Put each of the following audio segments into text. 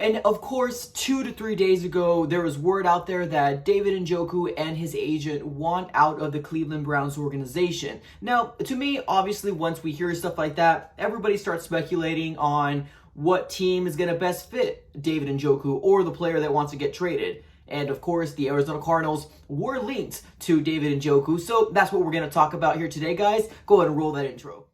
And of course, 2 to 3 days ago, there was word out there that David Njoku and his agent want out of the Cleveland Browns organization. Now, to me, obviously, once we hear stuff like that, everybody starts speculating on what team is going to best fit David Njoku or the player that wants to get traded. And of course, the Arizona Cardinals were linked to David Njoku. So that's what we're going to talk about here today, guys. Go ahead and roll that intro.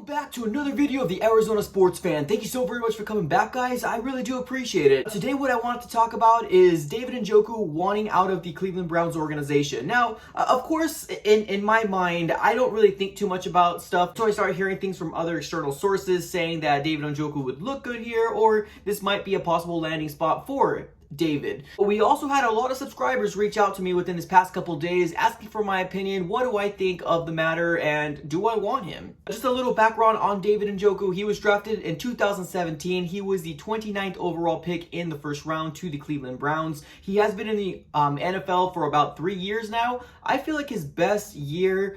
Back to another video of the Arizona Sports Fan. Thank you so very much for coming back, guys. I really do appreciate it. Today, what I wanted to talk about is David Njoku wanting out of the Cleveland Browns organization. Now, of course, in my mind, I don't really think too much about stuff, so I started hearing things from other external sources saying that David Njoku would look good here, or this might be a possible landing spot for David. We also had a lot of subscribers reach out to me within this past couple days asking for my opinion. What do I think of the matter, and do I want him? Just a little background on David Njoku. He was drafted in 2017. He was the 29th overall pick in the first round to the Cleveland Browns. He has been in the NFL for about 3 years now. I feel like his best year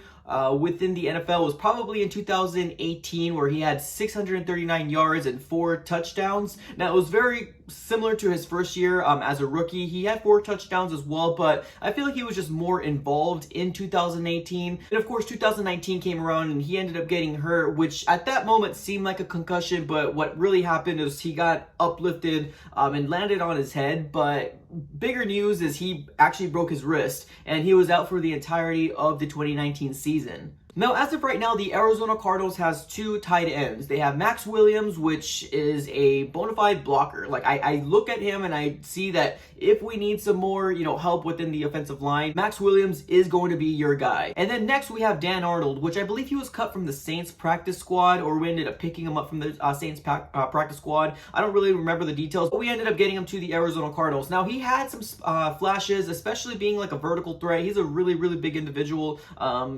within the NFL was probably in 2018, where he had 639 yards and 4 touchdowns. Now, it was very similar to his first year as a rookie. He had 4 touchdowns as well, but I feel like he was just more involved in 2018. And of course, 2019 came around and he ended up getting hurt, which at that moment seemed like a concussion, but what really happened is he got uplifted and landed on his head. But bigger news is he actually broke his wrist, and he was out for the entirety of the 2019 season. Now, as of right now, the Arizona Cardinals has 2 tight ends. They have Max Williams, which is a bona fide blocker. Like, I look at him and I see that if we need some more, help within the offensive line, Max Williams is going to be your guy. And then next we have Dan Arnold, which I believe he was cut from the Saints practice squad, or we ended up picking him up from the Saints practice squad. I don't really remember the details, but we ended up getting him to the Arizona Cardinals. Now, he had some flashes, especially being like a vertical threat. He's a really, really big individual.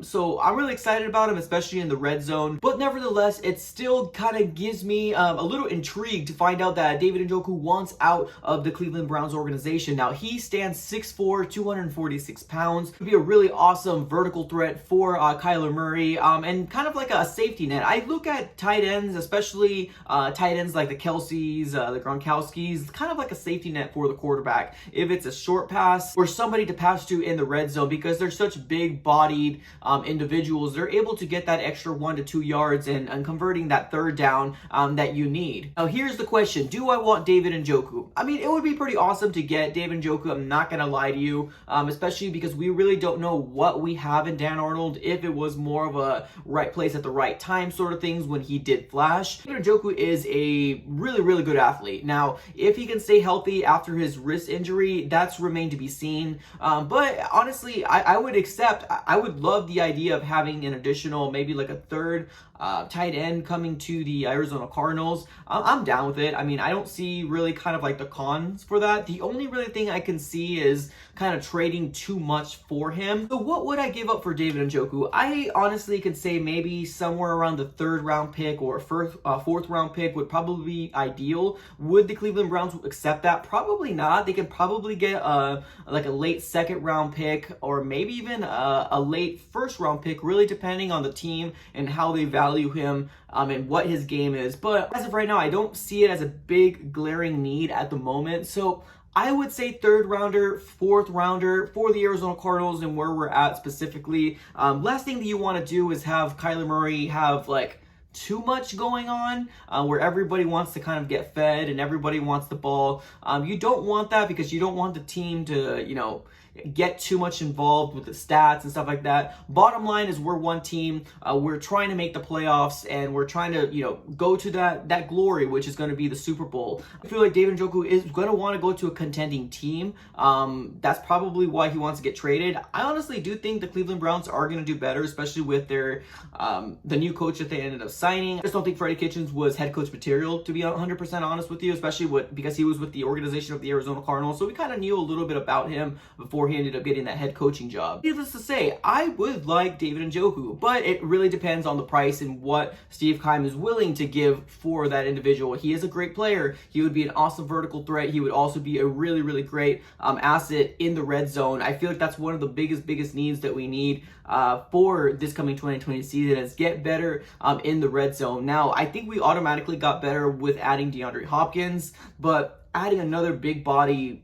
So I'm really excited about him, especially in the red zone. But nevertheless, it still kind of gives me a little intrigue to find out that David Njoku wants out of the Cleveland Browns organization. Now, he stands 6'4", 246 pounds. Could be a really awesome vertical threat for Kyler Murray, and kind of like a safety net. I look at tight ends, especially tight ends like the Kelseys, the Gronkowskis, kind of like a safety net for the quarterback. If it's a short pass or somebody to pass to in the red zone, because they're such big-bodied individuals, they're able to get that extra 1 to 2 yards and converting that third down that you need. Now, here's the question. Do I want David Njoku? I mean, it would be pretty awesome to get David Njoku. I'm not going to lie to you, especially because we really don't know what we have in Dan Arnold, if it was more of a right place at the right time sort of things when he did flash. David Njoku is a really, really good athlete. Now, if he can stay healthy after his wrist injury, that's remained to be seen. But honestly, I would accept, I would love the idea of having an additional, maybe like a third tight end coming to the Arizona Cardinals. I'm down with it. I mean, I don't see really kind of like the cons for that. The only really thing I can see is kind of trading too much for him. So what would I give up for David Njoku? I honestly could say maybe somewhere around the 3rd round pick or 4th round pick would probably be ideal. Would the Cleveland Browns accept that? Probably not. They could probably get like a late 2nd round pick, or maybe even a late 1st round pick, really depending on the team and how they value him and what his game is. But as of right now, I don't see it as a big glaring need at the moment. So I would say 3rd rounder, 4th rounder for the Arizona Cardinals and where we're at specifically. Last thing that you want to do is have Kyler Murray have like too much going on where everybody wants to kind of get fed and everybody wants the ball. You don't want that, because you don't want the team to, get too much involved with the stats and stuff like that. Bottom line is we're one team. We're trying to make the playoffs, and we're trying to, go to that glory, which is going to be the Super Bowl. I feel like David Njoku is going to want to go to a contending team. That's probably why he wants to get traded. I honestly do think the Cleveland Browns are going to do better, especially with their the new coach that they ended up signing. I just don't think Freddie Kitchens was head coach material, to be 100% honest with you, especially because he was with the organization of the Arizona Cardinals. So we kind of knew a little bit about him before before he ended up getting that head coaching job. Needless to say, I would like David Njoku, but it really depends on the price and what Steve Keim is willing to give for that individual. He is a great player. He would be an awesome vertical threat. He would also be a really, really great asset in the red zone. I feel like that's one of the biggest needs that we need for this coming 2020 season is get better in the red zone. Now, I think we automatically got better with adding DeAndre Hopkins, but adding another big body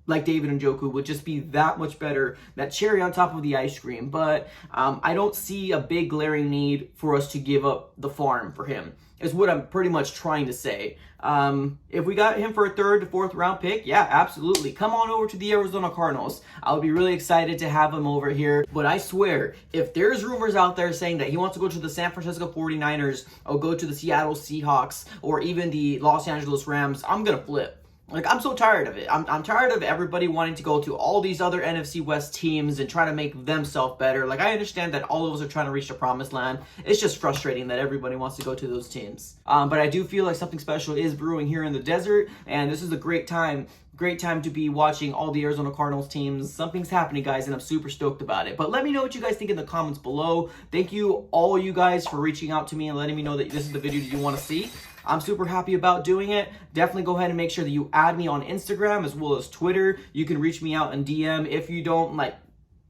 like David Njoku would just be that much better, that cherry on top of the ice cream. But I don't see a big glaring need for us to give up the farm for him, is what I'm pretty much trying to say. If we got him for a 3rd to 4th round pick, yeah, absolutely. Come on over to the Arizona Cardinals. I would be really excited to have him over here. But I swear, if there's rumors out there saying that he wants to go to the San Francisco 49ers or go to the Seattle Seahawks or even the Los Angeles Rams, I'm going to flip. Like, I'm so tired of it. I'm tired of everybody wanting to go to all these other NFC West teams and try to make themselves better. Like, I understand that all of us are trying to reach the promised land. It's just frustrating that everybody wants to go to those teams. But I do feel like something special is brewing here in the desert, and this is a great time to be watching all the Arizona Cardinals teams. Something's happening, guys, and I'm super stoked about it. But let me know what you guys think in the comments below. Thank you, all you guys, for reaching out to me and letting me know that this is the video that you want to see. I'm super happy about doing it. Definitely go ahead and make sure that you add me on Instagram as well as Twitter. You can reach me out in DM. If you don't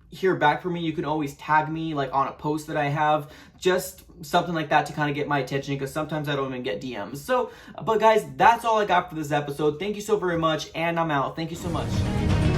hear back from me, you can always tag me on a post that I have. Just something like that to kind of get my attention, because sometimes I don't even get DMs. So, but guys, that's all I got for this episode. Thank you so very much, and I'm out. Thank you so much.